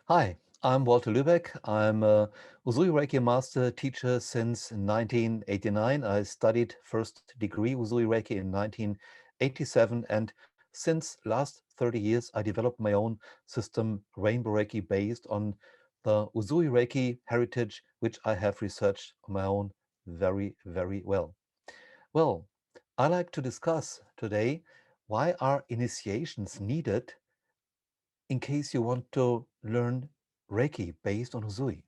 Hi, I'm Walter Lübeck. I'm a Usui Reiki master teacher since 1989. I studied first degree Usui Reiki in 1987, and since last 30 years, I developed my own system, Rainbow Reiki, based on the Usui Reiki heritage, which I have researched on my own very, very well. Well, I like to discuss today why are initiations needed in case you want to learn Reiki based on Usui.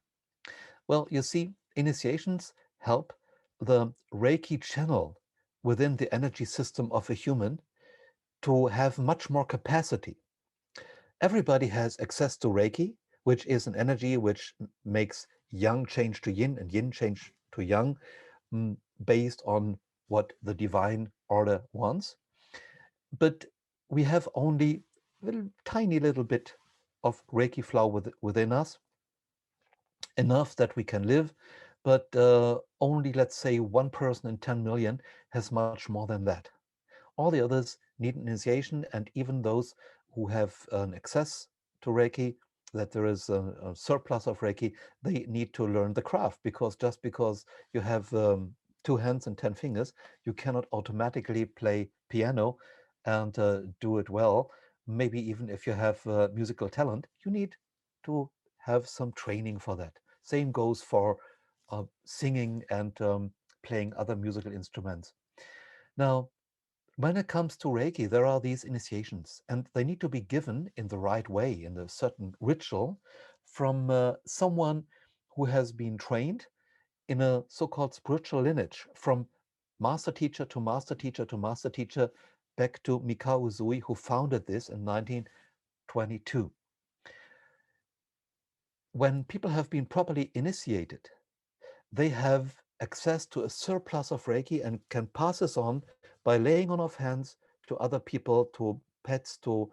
Well, you see, initiations help the Reiki channel within the energy system of a human to have much more capacity. Everybody has access to Reiki, which is an energy which makes yang change to yin and yin change to yang, based on what the divine order wants. But we have only a tiny little bit of Reiki flow within us, enough that we can live, but only, let's say, 1 person in 10 million has much more than that. All the others need an initiation, and even those who have an access to Reiki, that there is a surplus of Reiki, they need to learn the craft, because just because you have 2 hands and 10 fingers, you cannot automatically play piano and do it well. Maybe even if you have musical talent, you need to have some training for that. Same goes for singing and playing other musical instruments. Now, when it comes to Reiki, there are these initiations, and they need to be given in the right way, in a certain ritual, from someone who has been trained in a so-called spiritual lineage, from master teacher to master teacher to master teacher, back to Mikao Usui, who founded this in 1922. When people have been properly initiated, they have access to a surplus of Reiki and can pass this on by laying on of hands to other people, to pets, to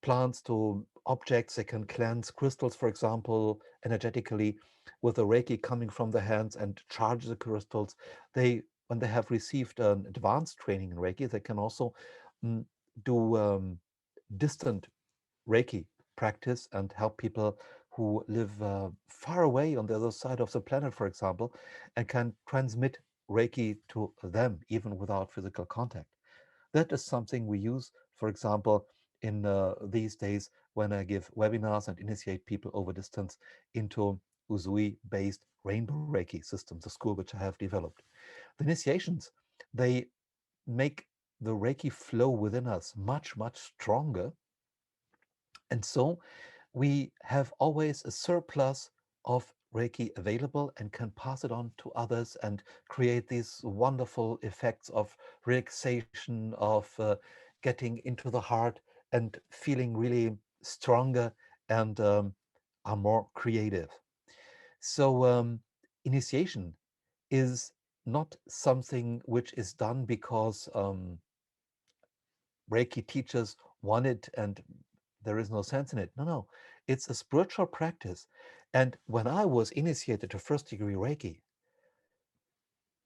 plants, to objects. They can cleanse crystals, for example, energetically with the Reiki coming from the hands and charge the crystals. When they have received an advanced training in Reiki, they can also mm, do distant Reiki practice and help people who live far away on the other side of the planet, for example, and can transmit Reiki to them even without physical contact. That is something we use, for example, in these days when I give webinars and initiate people over distance into Usui-based Rainbow Reiki systems, the school which I have developed. The initiations, they make the Reiki flow within us much, much stronger. And so we have always a surplus of Reiki available and can pass it on to others and create these wonderful effects of relaxation, of getting into the heart and feeling really stronger and are more creative. So, initiation is not something which is done because Reiki teachers want it and there is no sense in it. No, no. It's a spiritual practice. And when I was initiated to first degree Reiki,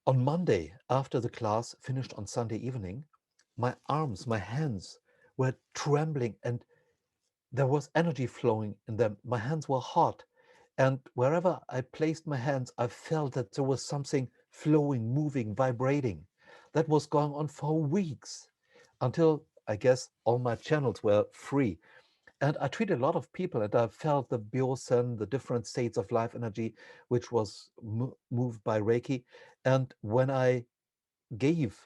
on Monday, after the class finished on Sunday evening, my arms, my hands were trembling and there was energy flowing in them. My hands were hot. And wherever I placed my hands, I felt that there was something flowing, moving, vibrating. That was going on for weeks until I guess all my channels were free. And I treated a lot of people and I felt the biosen, the different states of life energy, which was moved by Reiki. And when I gave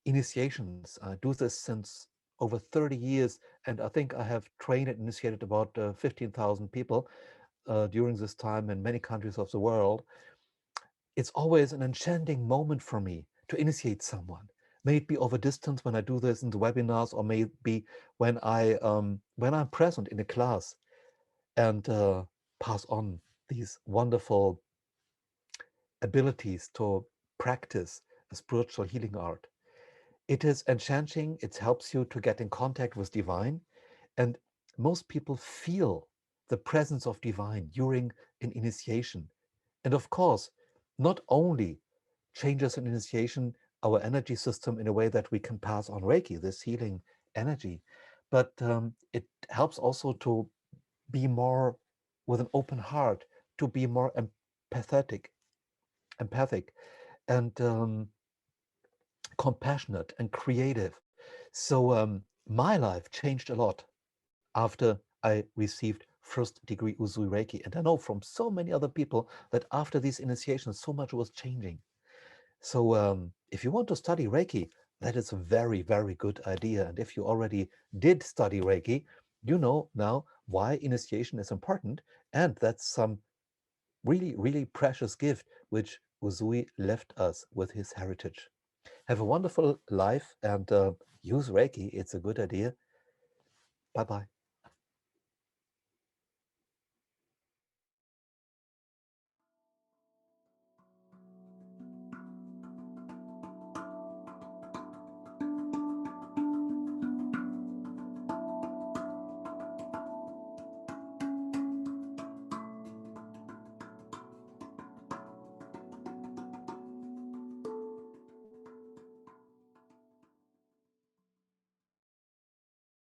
initiations, I do this since over 30 years. And I think I have trained and initiated about 15,000 people during this time in many countries of the world. It's always an enchanting moment for me to initiate someone. May it be over distance when I do this in the webinars, or may it be when I'm present in a class and pass on these wonderful abilities to practice a spiritual healing art. It is enchanting. It helps you to get in contact with divine, and most people feel the presence of divine during an initiation. And of course, not only changes an initiation our energy system in a way that we can pass on Reiki, this healing energy, but it helps also to be more with an open heart, to be more empathic, and compassionate and creative. So my life changed a lot after I received first degree Usui Reiki. And I know from so many other people that after these initiations, so much was changing. So if you want to study Reiki, that is a very, very good idea. And if you already did study Reiki, you know now why initiation is important. And that's some really, really precious gift which Usui left us with his heritage. Have a wonderful life and use Reiki. It's a good idea. Bye-bye.